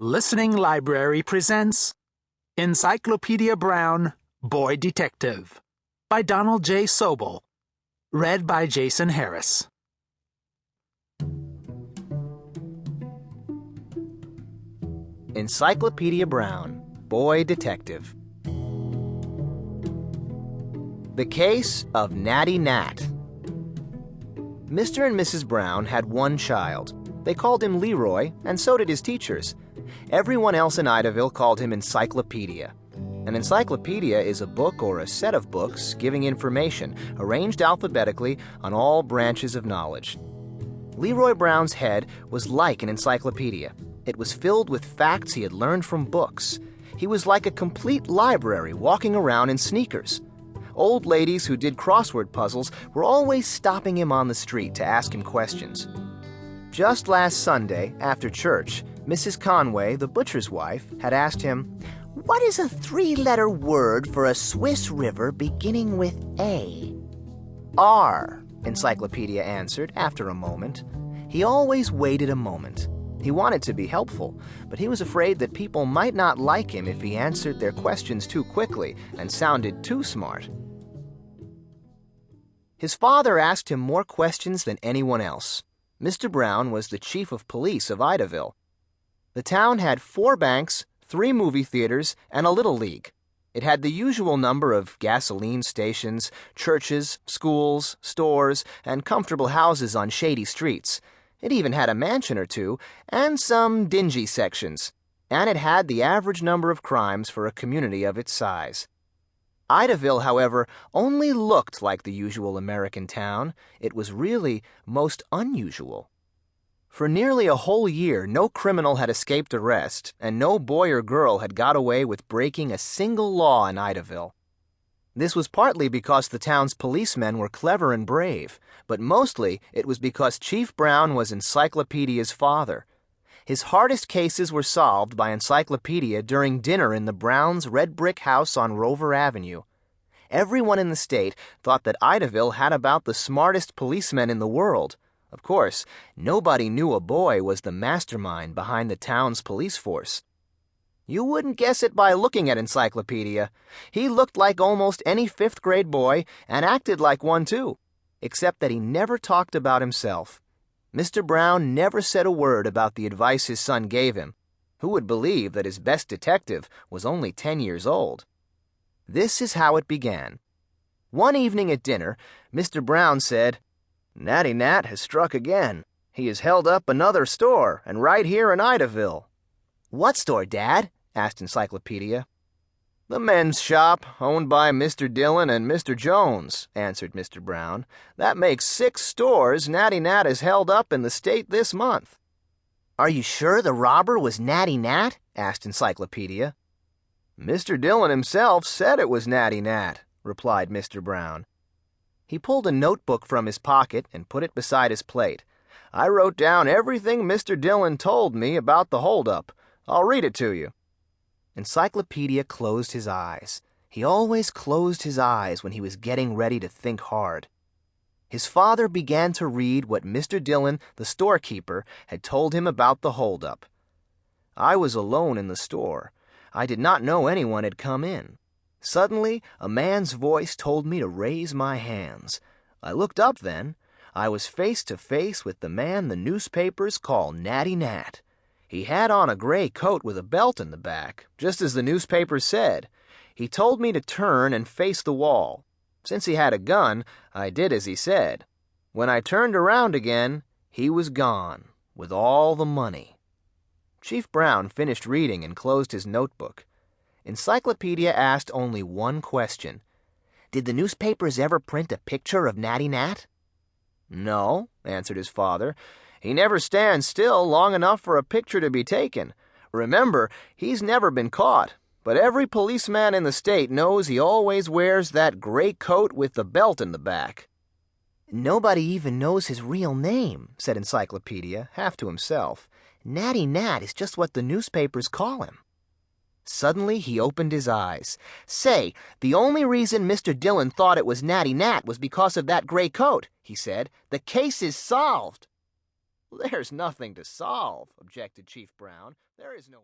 Listening Library presents Encyclopedia Brown, Boy Detective by Donald J. Sobol. Read by Jason Harris. Encyclopedia Brown, Boy Detective. The Case of Natty Nat. Mr. and Mrs. Brown had one child. They called him Leroy, and so did his teachers. Everyone else in Idaville called him Encyclopedia. An encyclopedia is a book or a set of books giving information, arranged alphabetically on all branches of knowledge. Leroy Brown's head was like an encyclopedia. It was filled with facts he had learned from books. He was like a complete library walking around in sneakers. Old ladies who did crossword puzzles were always stopping him on the street to ask him questions. Just last Sunday, after church, Mrs. Conway, the butcher's wife, had asked him, "What is a three-letter word for a Swiss river beginning with A?" "R," Encyclopedia answered after a moment. He always waited a moment. He wanted to be helpful, but he was afraid that people might not like him if he answered their questions too quickly and sounded too smart. His father asked him more questions than anyone else. Mr. Brown was the chief of police of Idaville. The town had 4 banks, 3 movie theaters, and a little league. It had the usual number of gasoline stations, churches, schools, stores, and comfortable houses on shady streets. It even had a mansion or two, and some dingy sections. And it had the average number of crimes for a community of its size. Idaville, however, only looked like the usual American town. It was really most unusual. For nearly a whole year, no criminal had escaped arrest, and no boy or girl had got away with breaking a single law in Idaville. This was partly because the town's policemen were clever and brave, but mostly it was because Chief Brown was Encyclopedia's father. His hardest cases were solved by Encyclopedia during dinner in the Browns' red brick house on Rover Avenue. Everyone in the state thought that Idaville had about the smartest policemen in the world. Of course, nobody knew a boy was the mastermind behind the town's police force. You wouldn't guess it by looking at Encyclopedia. He looked like almost any 5th-grade boy and acted like one too, except that he never talked about himself. Mr. Brown never said a word about the advice his son gave him. Who would believe that his best detective was only 10 years old? This is how it began. One evening at dinner, Mr. Brown said, "Natty Nat has struck again. He has held up another store, and right here in Idaville." "What store, Dad?" asked Encyclopedia. "The men's shop, owned by Mr. Dillon and Mr. Jones," answered Mr. Brown. "That makes 6 stores Natty Nat has held up in the state this month." "Are you sure the robber was Natty Nat?" asked Encyclopedia. "Mr. Dillon himself said it was Natty Nat," replied Mr. Brown. He pulled a notebook from his pocket and put it beside his plate. "I wrote down everything Mr. Dillon told me about the holdup. I'll read it to you." Encyclopedia closed his eyes. He always closed his eyes when he was getting ready to think hard. His father began to read what Mr. Dillon, the storekeeper, had told him about the holdup. "I was alone in the store. I did not know anyone had come in. Suddenly, a man's voice told me to raise my hands. I looked up then. I was face to face with the man the newspapers call Natty Nat. He had on a gray coat with a belt in the back, just as the newspapers said. He told me to turn and face the wall. Since he had a gun, I did as he said. When I turned around again, he was gone, with all the money." Chief Brown finished reading and closed his notebook. Encyclopedia asked only one question. "Did the newspapers ever print a picture of Natty Nat?" "No," answered his father. "He never stands still long enough for a picture to be taken. Remember, he's never been caught, but every policeman in the state knows he always wears that gray coat with the belt in the back." "Nobody even knows his real name," said Encyclopedia, half to himself. "Natty Nat is just what the newspapers call him." Suddenly he opened his eyes. "Say, the only reason Mr. Dillon thought it was Natty Nat was because of that gray coat," he said. "The case is solved." "There's nothing to solve," objected Chief Brown. "There is no